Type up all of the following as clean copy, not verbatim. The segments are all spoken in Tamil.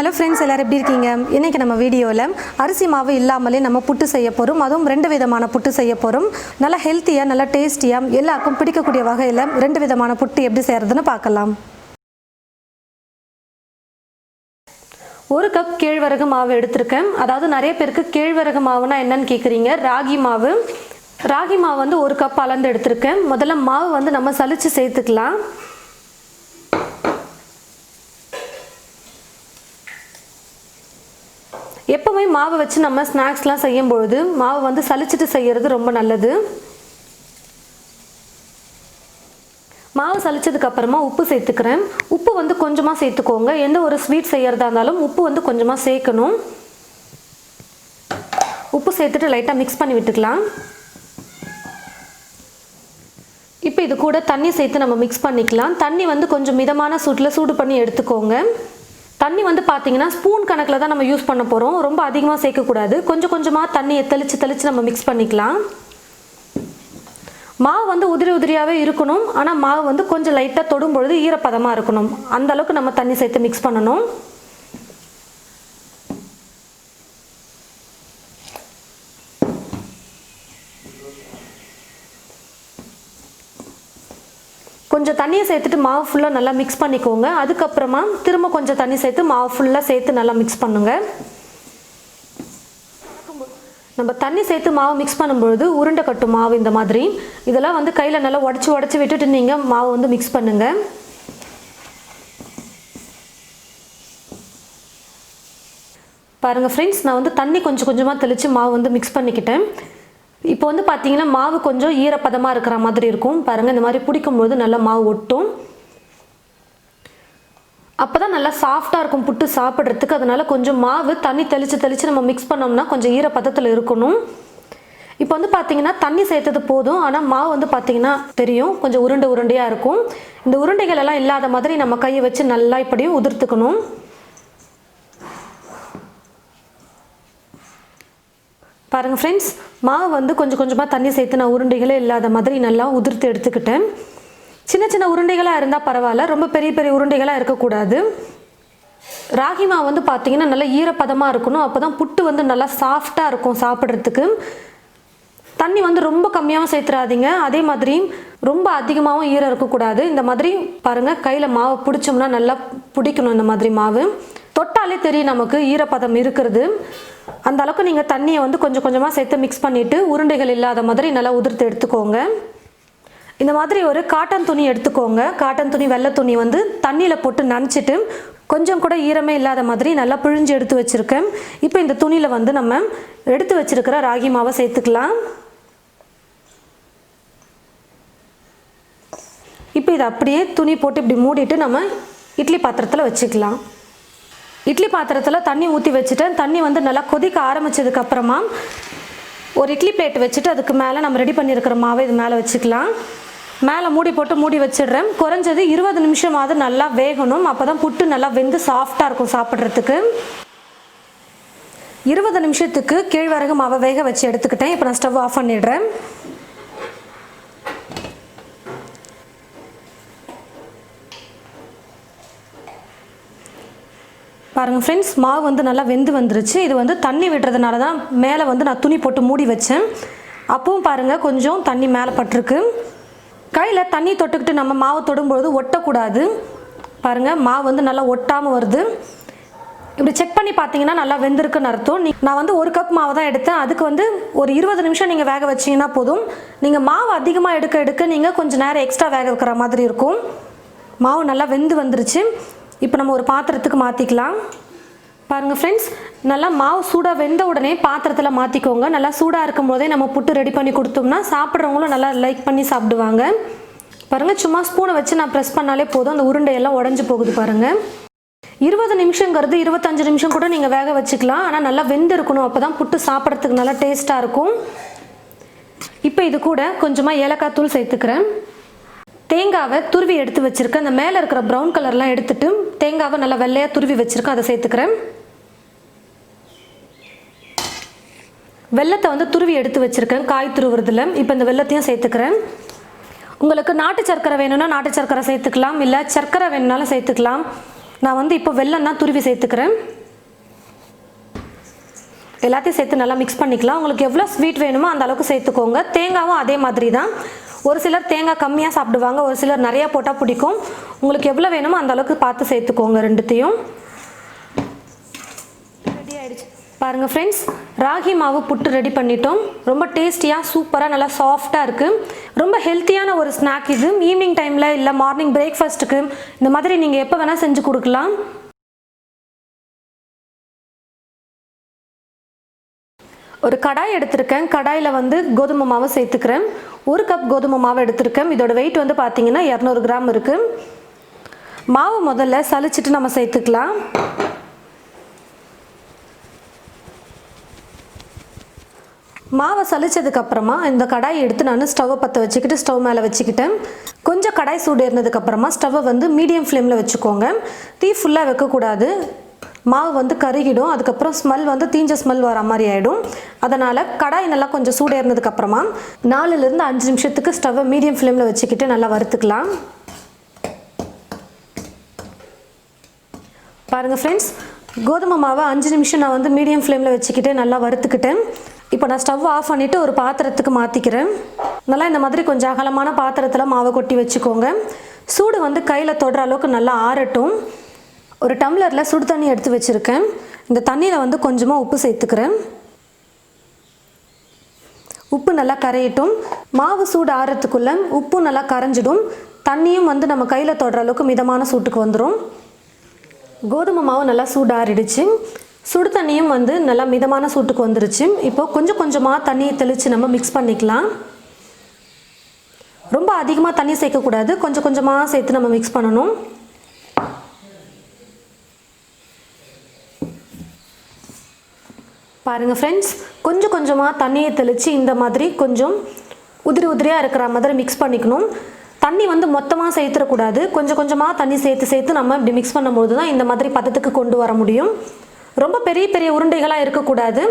ஹலோ ஃப்ரெண்ட்ஸ், எல்லாரும் எப்படி இருக்கீங்க? இன்றைக்கி நம்ம வீடியோவில் அரிசி மாவு இல்லாமலே நம்ம புட்டு செய்ய போகிறோம். அதுவும் 2 விதமான புட்டு செய்ய போகிறோம். நல்லா ஹெல்த்தியாக, நல்லா டேஸ்டியாக, எல்லாருக்கும் பிடிக்கக்கூடிய வகையில் 2 விதமான புட்டு எப்படி செய்கிறதுன்னு பார்க்கலாம். 1 கப் கேழ்வரகு மாவு எடுத்திருக்கேன். அதாவது நிறைய பேருக்கு கேழ்வரகு மாவுனா என்னன்னு கேட்குறீங்க. ராகி மாவு வந்து 1 கப் அளந்து எடுத்திருக்கேன். முதல்ல மாவு வந்து நம்ம சலிச்சு சேர்த்துக்கலாம். எப்பவுமே மாவு வச்சு நம்ம ஸ்நாக்ஸ்லாம் செய்யும்பொழுது மாவு வந்து சலிச்சிட்டு செய்கிறது ரொம்ப நல்லது. மாவு சலிச்சதுக்கு அப்புறமா உப்பு சேர்த்துக்கிறேன். உப்பு வந்து கொஞ்சமாக சேர்த்துக்கோங்க. எந்த ஒரு ஸ்வீட் செய்யறதா இருந்தாலும் உப்பு வந்து கொஞ்சமாக சேர்க்கணும். உப்பு சேர்த்துட்டு லைட்டாக மிக்ஸ் பண்ணி விட்டுக்கலாம். இப்போ இது கூட தண்ணி சேர்த்து நம்ம மிக்ஸ் பண்ணிக்கலாம். தண்ணி வந்து கொஞ்சம் மிதமான சூட்டில் சூடு பண்ணி எடுத்துக்கோங்க. தண்ணி வந்து பார்த்தீங்கன்னா ஸ்பூன் கணக்கில் தான் நம்ம யூஸ் பண்ண போகிறோம். ரொம்ப அதிகமாக சேர்க்கக்கூடாது. கொஞ்சம் கொஞ்சமாக தண்ணியை தெளித்து நம்ம மிக்ஸ் பண்ணிக்கலாம். மாவு வந்து உதிரியாகவே இருக்கணும். ஆனால் மாவு வந்து கொஞ்சம் லைட்டாக தொடும் பொழுது ஈரப்பதமாக இருக்கணும். அந்த அளவுக்கு நம்ம தண்ணி சேர்த்து மிக்ஸ் பண்ணணும். கொஞ்சம் தண்ணியை சேர்த்துட்டு மாவு ஃபுல்லாக நல்லா மிக்ஸ் பண்ணிக்கோங்க. அதுக்கப்புறமா திரும்ப கொஞ்சம் தண்ணி சேர்த்து மாவு ஃபுல்லாக சேர்த்து நல்லா மிக்ஸ் பண்ணுங்க. நம்ம தண்ணி சேர்த்து மாவு மிக்ஸ் பண்ணும்பொழுது உருண்டை கட்டும் மாவு இந்த மாதிரி. இதெல்லாம் வந்து கையில் நல்லா உடச்சி விட்டுட்டு நீங்கள் மாவு வந்து மிக்ஸ் பண்ணுங்க. பாருங்கள் ஃப்ரெண்ட்ஸ், நான் வந்து தண்ணி கொஞ்சம் கொஞ்சமாக தெளித்து மாவு வந்து மிக்ஸ் பண்ணிக்கிட்டேன். இப்போ வந்து பார்த்தீங்கன்னா மாவு கொஞ்சம் ஈரப்பதமாக இருக்கிற மாதிரி இருக்கும். பாருங்கள், இந்த மாதிரி பிடிக்கும்போது நல்லா மாவு ஒட்டும். அப்போ தான் நல்லா சாஃப்டாக இருக்கும் புட்டு சாப்பிட்றதுக்கு. அதனால கொஞ்சம் மாவு தண்ணி தெளித்து நம்ம மிக்ஸ் பண்ணோம்னா கொஞ்சம் ஈரப்பதத்தில் இருக்கணும். இப்போ வந்து பார்த்தீங்கன்னா தண்ணி சேர்த்தது போதும். ஆனால் மாவு வந்து பார்த்தீங்கன்னா தெரியும், கொஞ்சம் உருண்டையாக இருக்கும். இந்த உருண்டைகள் எல்லாம் இல்லாத மாதிரி நம்ம கையை வச்சு நல்லா இப்படியும் உதிர்த்துக்கணும். பாருங்கள் ஃப்ரெண்ட்ஸ், மாவு வந்து கொஞ்சம் கொஞ்சமாக தண்ணி சேர்த்து நான் உருண்டைகளே இல்லாத மாதிரி நல்லா உதிர்த்து எடுத்துக்கிட்டேன். சின்ன உருண்டைகளாக இருந்தால் பரவாயில்ல, ரொம்ப பெரிய உருண்டைகளாக இருக்கக்கூடாது. ராகி மாவு வந்து பார்த்தீங்கன்னா நல்லா ஈரப்பதமாக இருக்கணும். அப்போ தான் புட்டு வந்து நல்லா சாஃப்டாக இருக்கும் சாப்பிட்றதுக்கு. தண்ணி வந்து ரொம்ப கம்மியாகவும் சேர்த்துறாதீங்க. அதே மாதிரி ரொம்ப அதிகமாகவும் ஈரம் இருக்கக்கூடாது. இந்த மாதிரி பாருங்கள், கையில் மாவு பிடிச்சோம்னா நல்லா பிடிக்கணும். இந்த மாதிரி மாவு தொட்டாலே தெரியும் நமக்கு ஈரப்பதம் இருக்கிறது. அந்த அளவுக்கு நீங்கள் தண்ணியை வந்து கொஞ்சம் கொஞ்சமாக சேர்த்து மிக்ஸ் பண்ணிவிட்டு உருண்டைகள் இல்லாத மாதிரி நல்லா உதிர்த்து எடுத்துக்கோங்க. இந்த மாதிரி ஒரு காட்டன் துணி எடுத்துக்கோங்க. காட்டன் துணி, வெள்ளை துணி வந்து தண்ணியில் போட்டு நனைச்சிட்டு கொஞ்சம் கூட ஈரமே இல்லாத மாதிரி நல்லா பிழிஞ்சு எடுத்து வச்சுருக்கேன். இப்போ இந்த துணியில் வந்து நம்ம எடுத்து வச்சுருக்கிற ராகி மாவை சேர்த்துக்கலாம். இப்போ இதை அப்படியே துணி போட்டு இப்படி மூடிட்டு நம்ம இட்லி பாத்திரத்தில் வச்சுக்கலாம். இட்லி பாத்திரத்தில் தண்ணி ஊற்றி வச்சுட்டேன். தண்ணி வந்து நல்லா கொதிக்க ஆரம்பித்ததுக்கப்புறமா ஒரு இட்லி பிளேட் வச்சுட்டு அதுக்கு மேலே நம்ம ரெடி பண்ணியிருக்கிற மாவை இது மேலே வச்சுக்கலாம். மேலே மூடி போட்டு மூடி வச்சிடுறேன். குறைஞ்சது 20 நிமிஷமாவது நல்லா வேகணும். அப்போ தான் புட்டு நல்லா வெந்து சாஃப்டாக இருக்கும் சாப்பிட்றதுக்கு. 20 நிமிஷத்துக்கு கேழ்வரகு மாவை வேக வச்சு எடுத்துக்கிட்டேன். இப்போ நான் ஸ்டவ் ஆஃப் பண்ணிடுறேன். பாருங்கள் ஃப்ரெண்ட்ஸ், மாவு வந்து நல்லா வெந்து வந்துருச்சு. இது வந்து தண்ணி விடுறதுனால தான் மேலே வந்து நான் துணி போட்டு மூடி வச்சேன். அப்பவும் பாருங்கள், கொஞ்சம் தண்ணி மேலே பட்டிருக்கு. கையில் தண்ணி தொட்டுக்கிட்டு நம்ம மாவு தொடும்பொழுது ஒட்டக்கூடாது. பாருங்கள், மாவு வந்து நல்லா ஒட்டாமல் வருது. இப்படி செக் பண்ணி பார்த்தீங்கன்னா நல்லா வெந்திருக்குன்னு அர்த்தம். நான் வந்து 1 கப் மாவு தான் எடுத்தேன். அதுக்கு வந்து ஒரு 20 நிமிஷம் நீங்கள் வேக வச்சிங்கன்னா போதும். நீங்கள் மாவு அதிகமாக எடுக்க நீங்கள் கொஞ்சம் நேரம் எக்ஸ்ட்ரா வேக வைக்கிற மாதிரி இருக்கும். மாவு நல்லா வெந்து வந்துருச்சு. இப்போ நம்ம ஒரு பாத்திரத்துக்கு மாற்றிக்கலாம். பாருங்கள் ஃப்ரெண்ட்ஸ், நல்லா மாவு சூடாக வெந்த உடனே பாத்திரத்தில் மாற்றிக்கோங்க. நல்லா சூடாக இருக்கும் போதே நம்ம புட்டு ரெடி பண்ணி கொடுத்தோம்னா சாப்பிட்றவங்களும் நல்லா லைக் பண்ணி சாப்பிடுவாங்க. பாருங்கள், சும்மா ஸ்பூனை வச்சு நான் ப்ரெஸ் பண்ணாலே போதும், அந்த உருண்டையெல்லாம் உடஞ்சி போகுது. பாருங்கள், 20 நிமிஷங்கிறது 25 நிமிஷம் கூட நீங்கள் வேக வச்சுக்கலாம். ஆனால் நல்லா வெந்து இருக்கணும். அப்போ தான் புட்டு சாப்பிட்றதுக்கு நல்லா டேஸ்ட்டாக இருக்கும். இப்போ இது கூட கொஞ்சமாக ஏலக்காய் தூள் சேர்த்துக்கிறேன். தேங்காவை துருவி எடுத்து வச்சுருக்கேன். அந்த மேலே இருக்கிற ப்ரௌன் கலர்லாம் எடுத்துட்டு தேங்காவை நல்லா வெள்ளையாக துருவி வச்சுருக்கேன், அதை சேர்த்துக்கிறேன். வெல்லத்தை வந்து துருவி எடுத்து வச்சுருக்கேன் காய் துருவுறதுல. இப்போ இந்த வெல்லத்தையும் சேர்த்துக்கிறேன். உங்களுக்கு நாட்டு சர்க்கரை வேணும்னா நாட்டு சர்க்கரை சேர்த்துக்கலாம், இல்லை சர்க்கரை வேணும்னாலும் சேர்த்துக்கலாம். நான் வந்து இப்போ வெல்லம் தான் துருவி சேர்த்துக்கிறேன். எல்லாத்தையும் சேர்த்து நல்லா மிக்ஸ் பண்ணிக்கலாம். உங்களுக்கு எவ்வளோ ஸ்வீட் வேணுமோ அந்த அளவுக்கு சேர்த்துக்கோங்க. தேங்காவும் அதே மாதிரி தான். ஒரு சிலர் தேங்காய் கம்மியாக சாப்பிடுவாங்க, ஒரு சிலர் நிறையா போட்டால் பிடிக்கும். உங்களுக்கு எவ்வளோ வேணுமோ அந்த அளவுக்கு பார்த்து சேர்த்துக்கோங்க ரெண்டுத்தையும். ரெடி ஆகிடுச்சு பாருங்கள் ஃப்ரெண்ட்ஸ், ராகி மாவு புட்டு ரெடி பண்ணிட்டோம். ரொம்ப டேஸ்டியாக சூப்பராக நல்லா சாஃப்டாக இருக்குது. ரொம்ப ஹெல்த்தியான ஒரு ஸ்நாக் இது. ஈவினிங் டைமில் இல்லை மார்னிங் பிரேக்ஃபாஸ்ட்டுக்கு இந்த மாதிரி நீங்கள் எப்போ வேணால் செஞ்சு கொடுக்கலாம். ஒரு கடாய் எடுத்திருக்கேன். கடாயில் வந்து கோதுமை மாவை சேர்த்துக்கிறேன். 1 கப் கோதுமை மாவு எடுத்திருக்கேன். இதோட வெயிட் வந்து பார்த்திங்கன்னா 200 கிராம் இருக்குது. மாவு முதல்ல சலிச்சிட்டு நம்ம சேர்த்துக்கலாம். மாவை சலிச்சதுக்கப்புறமா இந்த கடாயை எடுத்து நான் ஸ்டவ்வை பற்ற வச்சுக்கிட்டு ஸ்டவ் மேலே வச்சுக்கிட்டேன். கொஞ்சம் கடாய் சூடு ஏறினதுக்கப்புறமா ஸ்டவ்வை வந்து மீடியம் ஃப்ளேமில் வச்சுக்கோங்க. தீ ஃபுல்லாக வைக்கக்கூடாது, மாவு வந்து கருகிடும். அதுக்கப்புறம் ஸ்மெல் வந்து தீஞ்ச ஸ்மெல் வர மாதிரி ஆகிடும். அதனால் கடாய் நல்லா கொஞ்சம் சூடு ஏறினதுக்கப்புறமா 4லேருந்து 5 நிமிஷத்துக்கு ஸ்டவ்வை மீடியம் ஃப்ளேமில் வச்சுக்கிட்டு நல்லா வறுத்துக்கலாம். பாருங்கள் ஃப்ரெண்ட்ஸ், கோதுமை மாவை 5 நிமிஷம் நான் வந்து மீடியம் ஃப்ளேமில் வச்சுக்கிட்டு நல்லா வறுத்துக்கிட்டேன். இப்போ நான் ஸ்டவ் ஆஃப் பண்ணிவிட்டு ஒரு பாத்திரத்துக்கு மாற்றிக்கிறேன். நல்லா இந்த மாதிரி கொஞ்சம் அகலமான பாத்திரத்தில் மாவை கொட்டி வச்சுக்கோங்க. சூடு வந்து கையில் தொடுற அளவுக்கு நல்லா ஆறட்டும். ஒரு டம்ளரில் சுடு தண்ணி எடுத்து வச்சுருக்கேன். இந்த தண்ணியில் வந்து கொஞ்சமாக உப்பு சேர்த்துக்கிறேன். உப்பு நல்லா கரையட்டும். மாவு சூடு ஆறத்துக்குள்ளே உப்பும் நல்லா கரைஞ்சிடும். தண்ணியும் வந்து நம்ம கையில் தொடுற அளவுக்கு மிதமான சூட்டுக்கு வந்துடும். கோதுமை மாவு நல்லா சூடு ஆறிடுச்சு. சுடு தண்ணியும் வந்து நல்லா மிதமான சூட்டுக்கு வந்துருச்சு. இப்போது கொஞ்சம் கொஞ்சமாக தண்ணியை தெளித்து நம்ம மிக்ஸ் பண்ணிக்கலாம். ரொம்ப அதிகமாக தண்ணி சேர்க்கக்கூடாது, கொஞ்சம் கொஞ்சமாக சேர்த்து நம்ம மிக்ஸ் பண்ணணும். பாருங்கள் ஃப்ரெண்ட்ஸ், கொஞ்சம் கொஞ்சமாக தண்ணியை தெளித்து இந்த மாதிரி கொஞ்சம் உதிரி உதிரியாக இருக்கிற மாதிரி மிக்ஸ் பண்ணிக்கணும். தண்ணி வந்து மொத்தமாக சேர்த்துடக்கூடாது, கொஞ்சம் கொஞ்சமாக தண்ணி சேர்த்து நம்ம இப்படி மிக்ஸ் பண்ணும்போது தான் இந்த மாதிரி பதத்துக்கு கொண்டு வர முடியும். ரொம்ப பெரிய பெரிய உருண்டைகளாக இருக்கக்கூடாது.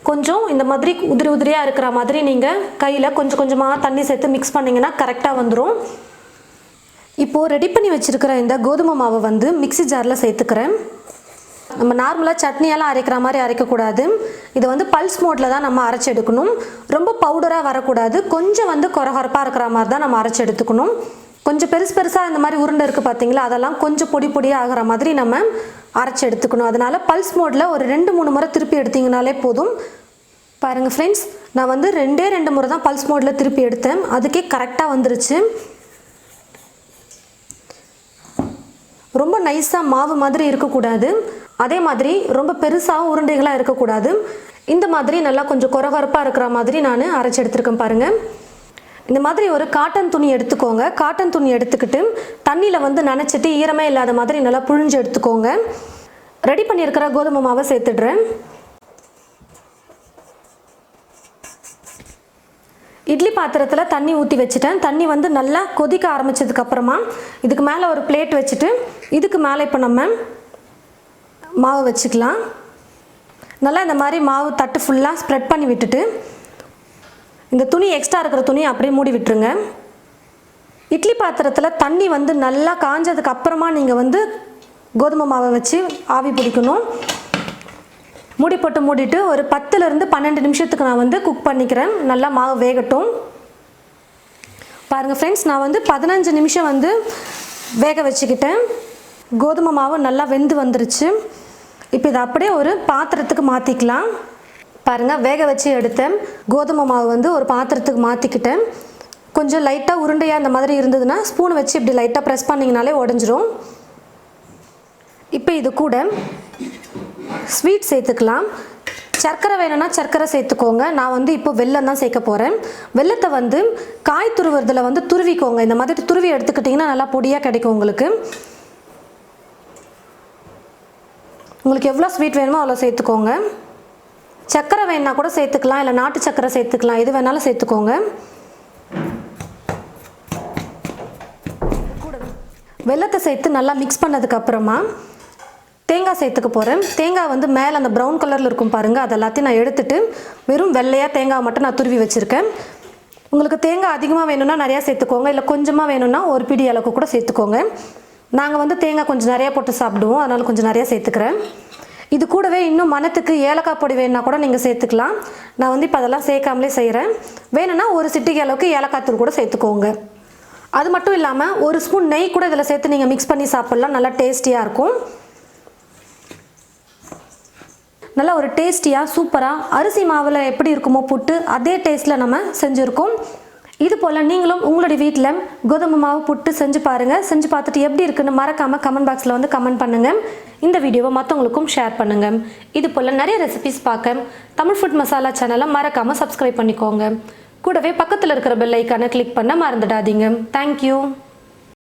கொஞ்சம் இந்த மாதிரி உதிரி உதிரியாக இருக்கிற மாதிரி நீங்கள் கையில் கொஞ்சம் கொஞ்சமாக தண்ணி சேர்த்து மிக்ஸ் பண்ணிங்கன்னா கரெக்டாக வந்துடும். இப்போது ரெடி பண்ணி வச்சுருக்கிற இந்த கோதுமை மாவை வந்து மிக்ஸி ஜாரில் சேர்த்துக்கிறேன். நம்ம நார்மலாக சட்னியெல்லாம் அரைக்கிற மாதிரி அரைக்கக்கூடாது. இதை வந்து பல்ஸ் மோட்டில் தான் நம்ம அரைச்சி எடுக்கணும். ரொம்ப பவுடராக வரக்கூடாது, கொஞ்சம் வந்து கொரகொரப்பாக இருக்கிற மாதிரி தான் நம்ம அரைச்சி எடுத்துக்கணும். கொஞ்சம் பெருசாக இந்த மாதிரி உருண்டை இருக்குது பார்த்தீங்களா, அதெல்லாம் கொஞ்சம் பொடி பொடியாக ஆகிற மாதிரி நம்ம அரைச்சி எடுத்துக்கணும். அதனால் பல்ஸ் மோடில் ஒரு 2-3 முறை திருப்பி எடுத்திங்கனாலே போதும். பாருங்கள் ஃப்ரெண்ட்ஸ், நான் வந்து 2 முறை தான் பல்ஸ் மோடில் திருப்பி எடுத்தேன், அதுக்கே கரெக்டாக வந்துருச்சு. ரொம்ப நைஸாக மாவு மாதிரி இருக்கக்கூடாது, அதே மாதிரி ரொம்ப பெருசாகவும் உருண்டைகளாக இருக்கக்கூடாது. இந்த மாதிரி நல்லா கொஞ்சம் கொரகொரப்பாக இருக்கிற மாதிரி நான் அரைச்சி எடுத்துருக்கேன். பாருங்கள், இந்த மாதிரி ஒரு காட்டன் துணி எடுத்துக்கோங்க. காட்டன் துணி எடுத்துக்கிட்டு தண்ணியில் வந்து நனைச்சிட்டு ஈரமே இல்லாத மாதிரி நல்லா புழிஞ்சு எடுத்துக்கோங்க. ரெடி பண்ணியிருக்கிற கோதுமை மாவை சேர்த்துடுறேன். இட்லி பாத்திரத்தில் தண்ணி ஊற்றி வச்சுட்டேன். தண்ணி வந்து நல்லா கொதிக்க ஆரம்பித்ததுக்கப்புறமா இதுக்கு மேலே ஒரு பிளேட் வச்சுட்டு இதுக்கு மேலே இப்போ நம்ம மாவு வச்சுக்கலாம். நல்லா இந்த மாதிரி மாவு தட்டு ஃபுல்லாக ஸ்ப்ரெட் பண்ணி விட்டுட்டு இந்த துணி எக்ஸ்ட்ரா இருக்கிற துணியை அப்படியே மூடி விட்டுருங்க. இட்லி பாத்திரத்தில் தண்ணி வந்து நல்லா காஞ்சதுக்கு அப்புறமா நீங்கள் வந்து கோதுமை மாவை வச்சு ஆவி பிடிக்கணும். மூடி போட்டு மூடிட்டு ஒரு 10லேருந்து 12 நிமிஷத்துக்கு நான் வந்து குக் பண்ணிக்கிறேன். நல்லா மாவு வேகட்டும். பாருங்கள் ஃப்ரெண்ட்ஸ், நான் வந்து 15 நிமிஷம் வந்து வேக வச்சுக்கிட்டேன். கோதுமை மாவு நல்லா வெந்து வந்துருச்சு. இப்போ இதை அப்படியே ஒரு பாத்திரத்துக்கு மாற்றிக்கலாம். பாருங்கள், வேக வச்சு எடுத்தேன் கோதுமை மாவு வந்து ஒரு பாத்திரத்துக்கு மாற்றிக்கிட்டேன். கொஞ்சம் லைட்டாக உருண்டையாக இந்த மாதிரி இருந்ததுன்னா ஸ்பூனை வச்சு இப்படி லைட்டாக ப்ரெஸ் பண்ணிங்கனாலே உடஞ்சிரும். இப்போ இது கூட ஸ்வீட் சேர்த்துக்கலாம். சர்க்கரை வேணும்னா சர்க்கரை சேர்த்துக்கோங்க. நான் வந்து இப்போ வெல்லம் தான் சேர்க்க போகிறேன். வெல்லத்தை வந்து காய் துருவுறதில் வந்து துருவிக்கோங்க. இந்த மாதிரி துருவி எடுத்துக்கிட்டிங்கன்னா நல்லா பொடியாக கிடைக்கும் உங்களுக்கு. உங்களுக்கு எவ்வளோ ஸ்வீட் வேணுமோ அவ்வளோ சேர்த்துக்கோங்க. சர்க்கரை வேணுன்னா கூட சேர்த்துக்கலாம், இல்லை நாட்டு சர்க்கரை சேர்த்துக்கலாம், எது வேணாலும் சேர்த்துக்கோங்க. வெல்லத்தை சேர்த்து நல்லா மிக்ஸ் பண்ணதுக்கப்புறமா தேங்காய் சேர்த்துக்க போகிறேன். தேங்காய் வந்து மேலே அந்த ப்ரௌன் கலரில் இருக்கும் பாருங்கள், அது எல்லாத்தையும் நான் எடுத்துகிட்டு வெறும் வெள்ளையாக தேங்காய் மட்டும் நான் துருவி வச்சுருக்கேன். உங்களுக்கு தேங்காய் அதிகமாக வேணும்னா நிறையா சேர்த்துக்கோங்க, இல்லை கொஞ்சமாக வேணும்னா ஒரு பிடி அளவுக்கு கூட சேர்த்துக்கோங்க. நாங்கள் வந்து தேங்காய் கொஞ்சம் நிறையா போட்டு சாப்பிடுவோம், அதனால் கொஞ்சம் நிறையா சேர்த்துக்கிறேன். இது கூடவே இன்னும் மணத்துக்கு ஏலக்காய் பொடி வேணுன்னா கூட நீங்கள் சேர்த்துக்கலாம். நான் வந்து இப்போ அதெல்லாம் சேர்க்காமலே செய்கிறேன். வேணும்னா ஒரு சிட்டிகை அளவுக்கு ஏலக்காய் தூள் கூட சேர்த்துக்கோங்க. அது மட்டும் இல்லாமல் ஒரு ஸ்பூன் நெய் கூட இதில் சேர்த்து நீங்கள் மிக்ஸ் பண்ணி சாப்பிட்லாம், நல்லா டேஸ்டியாக இருக்கும். நல்லா ஒரு டேஸ்டியாக சூப்பராக அரிசி மாவில் எப்படி இருக்குமோ புட்டு அதே டேஸ்ட்டில் நம்ம செஞ்சுருக்கோம். இது போல் நீங்களும் உங்களுடைய வீட்டில் கோதுமை மாவு புட்டு செஞ்சு பாருங்கள். செஞ்சு பார்த்துட்டு எப்படி இருக்குன்னு மறக்காமல் கமெண்ட் பாக்ஸில் வந்து கமெண்ட் பண்ணுங்கள். இந்த வீடியோவை மற்றவங்களுக்கும் ஷேர் பண்ணுங்கள். இது போல் நிறைய ரெசிபிஸ் பார்க்க தமிழ் ஃபுட் மசாலா சேனலை மறக்காமல் சப்ஸ்கிரைப் பண்ணிக்கோங்க. கூடவே பக்கத்தில் இருக்கிற பெல் ஐக்கானை கிளிக் பண்ண மறந்துடாதீங்க. தேங்க்யூ.